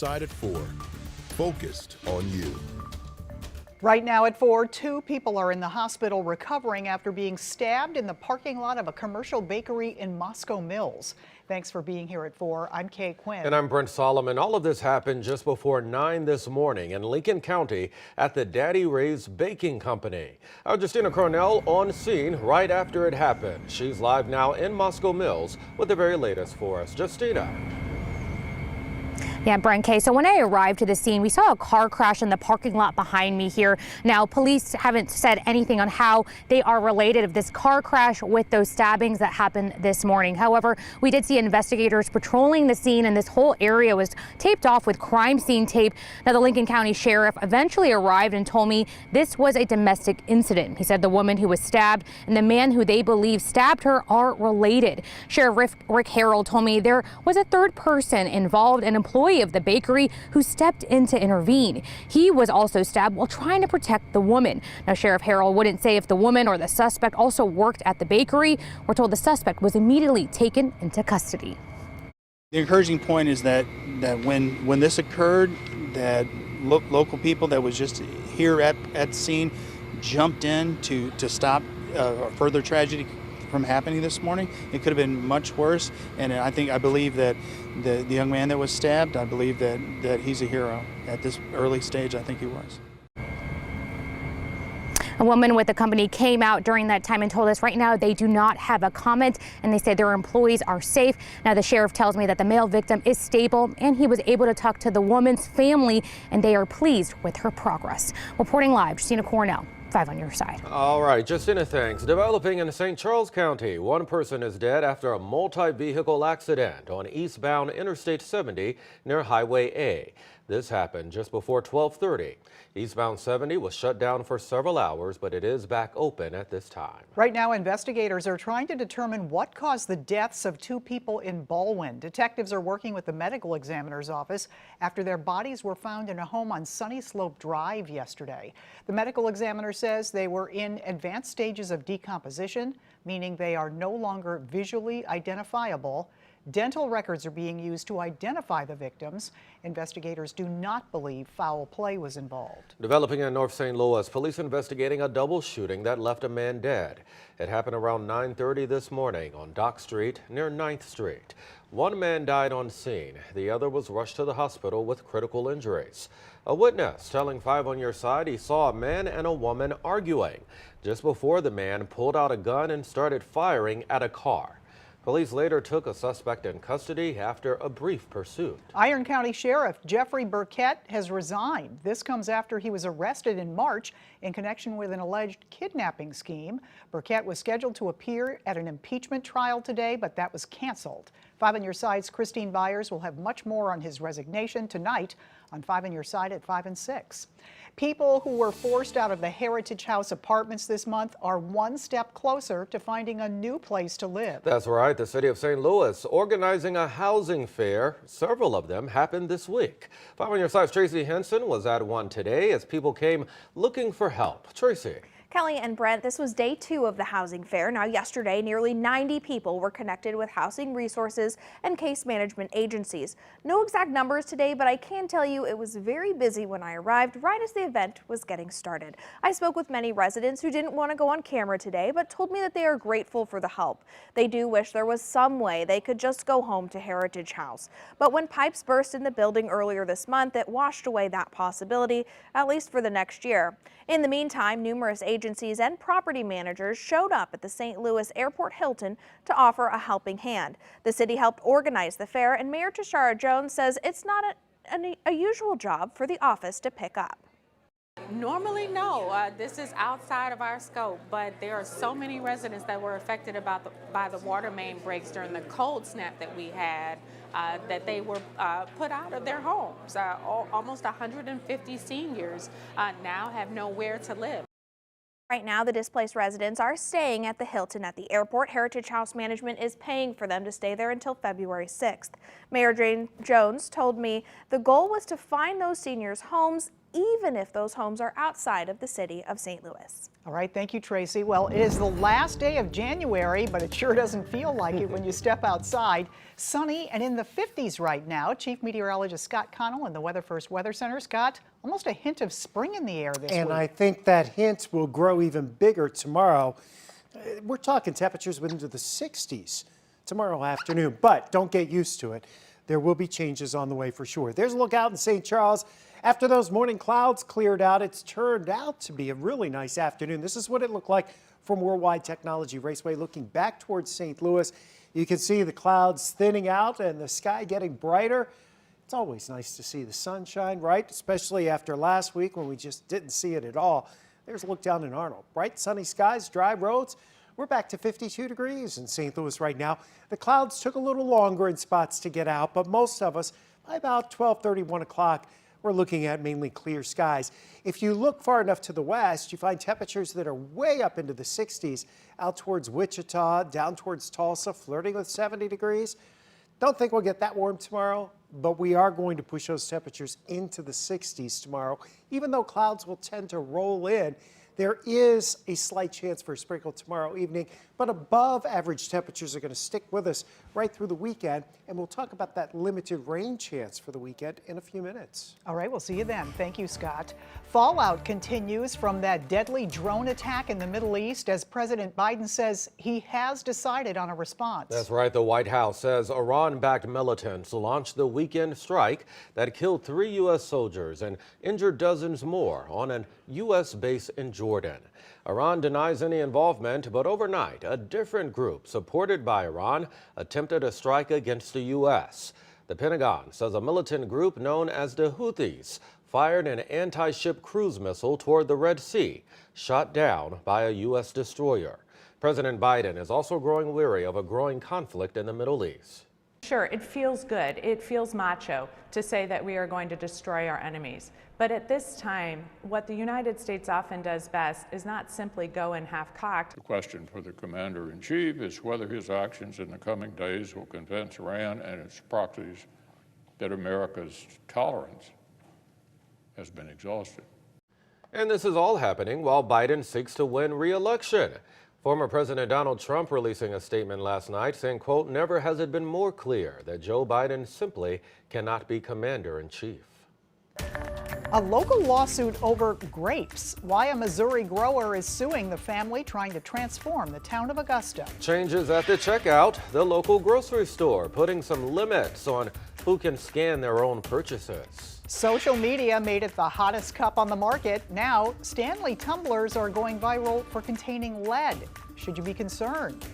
Side at 4, focused on you. Right now at 4, 2 people are in the hospital recovering after being stabbed in the parking lot of a commercial bakery in Moscow Mills. Thanks for being here at 4. I'm Kay Quinn. And I'm Brent Solomon. All of this happened just before 9 this morning in Lincoln County at the Daddy Ray's Baking Company. Our Justina Cornell on scene right after it happened. She's live now in Moscow Mills with the very latest for us. Justina. Yeah, Brent K. So when I arrived to the scene, we saw a car crash in the parking lot behind me here. Now, police haven't said anything on how they are related of this car crash with those stabbings that happened this morning. However, we did see investigators patrolling the scene, and this whole area was taped off with crime scene tape. Now, the Lincoln County Sheriff eventually arrived and told me this was a domestic incident. He said the woman who was stabbed and the man who they believe stabbed her are related. Sheriff Rick Harrell told me there was a third person involved, an employee of the bakery who stepped in to intervene. He was also stabbed while trying to protect the woman. Now, Sheriff Harrell wouldn't say if the woman or the suspect also worked at the bakery. We're told the suspect was immediately taken into custody. The encouraging point is that when this occurred, that local people that was just here at the scene jumped in to stop a further tragedy from happening this morning. It could have been much worse, and I believe that the young man that was stabbed, I believe that he's a hero at this early stage. I think he was. A woman with the company came out during that time and told us right now they do not have a comment, and they say their employees are safe. Now, the sheriff tells me that the male victim is stable and he was able to talk to the woman's family, and they are pleased with her progress. Reporting live, Justina Cornell. 5 on your side. All right, Justina, thanks. Developing in St. Charles County, one person is dead after a multi-vehicle accident on eastbound Interstate 70 near Highway A. This happened just before 12:30. Eastbound 70 was shut down for several hours, but it is back open at this time. Right now, investigators are trying to determine what caused the deaths of 2 people in Ballwin. Detectives are working with the medical examiner's office after their bodies were found in a home on Sunny Slope Drive yesterday. The medical examiner says they were in advanced stages of decomposition, meaning they are no longer visually identifiable. Dental records are being used to identify the victims. Investigators do not believe foul play was involved. Developing in North St. Louis, police investigating a double shooting that left a man dead. It happened around 9:30 this morning on Dock Street near 9th Street. One man died on scene. The other was rushed to the hospital with critical injuries. A witness telling 5 on your side he saw a man and a woman arguing just before the man pulled out a gun and started firing at a car. Police later took a suspect in custody after a brief pursuit. Iron County Sheriff Jeffrey Burkett has resigned. This comes after he was arrested in March in connection with an alleged kidnapping scheme. Burkett was scheduled to appear at an impeachment trial today, but that was canceled. 5 on your side's Christine Byers will have much more on his resignation tonight on 5 on your side at 5 and 6. People who were forced out of the Heritage House apartments this month are one step closer to finding a new place to live. That's right. The city of St. Louis organizing a housing fair. Several of them happened this week. 5 on your side's Tracy Henson was at one today as people came looking for help. Tracy. Kelly and Brent, this was day 2 of the housing fair. Now, yesterday, nearly 90 people were connected with housing resources and case management agencies. No exact numbers today, but I can tell you it was very busy when I arrived right as the event was getting started. I spoke with many residents who didn't want to go on camera today, but told me that they are grateful for the help. They do wish there was some way they could just go home to Heritage House. But when pipes burst in the building earlier this month, it washed away that possibility, at least for the next year. In the meantime, numerous agencies and property managers showed up at the St. Louis Airport Hilton to offer a helping hand. The city helped organize the fair, and Mayor Tashara Jones says it's not a usual job for the office to pick up. Normally, no. This is outside of our scope, but there are so many residents that were affected by the water main breaks during the cold snap that we had that they were put out of their homes. Almost 150 seniors now have nowhere to live. Right now, the displaced residents are staying at the Hilton at the airport. Heritage House Management is paying for them to stay there until February 6th. Mayor Jones told me the goal was to find those seniors homes even if those homes are outside of the city of St. Louis. All right, thank you, Tracy. Well, it is the last day of January, but it sure doesn't feel like it when you step outside. Sunny and in the 50s right now. Chief Meteorologist Scott Connell in the Weather First Weather Center. Scott, almost a hint of spring in the air this week. And I think that hint will grow even bigger tomorrow. We're talking temperatures into the 60s tomorrow afternoon, but don't get used to it. There will be changes on the way for sure. There's a look out in St. Charles. After those morning clouds cleared out, it's turned out to be a really nice afternoon. This is what it looked like from Worldwide Technology Raceway. Looking back towards St. Louis, you can see the clouds thinning out and the sky getting brighter. It's always nice to see the sunshine, right? Especially after last week when we just didn't see it at all. There's a look down in Arnold. Bright sunny skies, dry roads. We're back to 52 degrees in St. Louis right now. The clouds took a little longer in spots to get out, but most of us, by about 12:30, 1 o'clock, we're looking at mainly clear skies. If you look far enough to the west, you find temperatures that are way up into the 60s, out towards Wichita, down towards Tulsa, flirting with 70 degrees. Don't think we'll get that warm tomorrow, but we are going to push those temperatures into the 60s tomorrow. Even though clouds will tend to roll in, there is a slight chance for a sprinkle tomorrow evening, but above average temperatures are going to stick with us right through the weekend, and we'll talk about that limited rain chance for the weekend in a few minutes. All right, we'll see you then. Thank you, Scott. Fallout continues from that deadly drone attack in the Middle East as President Biden says he has decided on a response. That's right. The White House says Iran-backed militants launched the weekend strike that killed 3 U.S. soldiers and injured dozens more on an U.S. base in Jordan. Iran denies any involvement, but overnight, a different group supported by Iran attempted a strike against the U.S. The Pentagon says a militant group known as the Houthis fired an anti-ship cruise missile toward the Red Sea, shot down by a U.S. destroyer. President Biden is also growing weary of a growing conflict in the Middle East. Sure, it feels good. It feels macho to say that we are going to destroy our enemies. But at this time, what the United States often does best is not simply go in half-cocked. The question for the commander-in-chief is whether his actions in the coming days will convince Iran and its proxies that America's tolerance has been exhausted. And this is all happening while Biden seeks to win re-election. Former President Donald Trump releasing a statement last night saying, quote, "Never has it been more clear that Joe Biden simply cannot be commander-in-chief." A local lawsuit over grapes. Why a Missouri grower is suing the family trying to transform the town of Augusta. Changes at the checkout. The local grocery store putting some limits on who can scan their own purchases. Social media made it the hottest cup on the market. Now, Stanley tumblers are going viral for containing lead. Should you be concerned?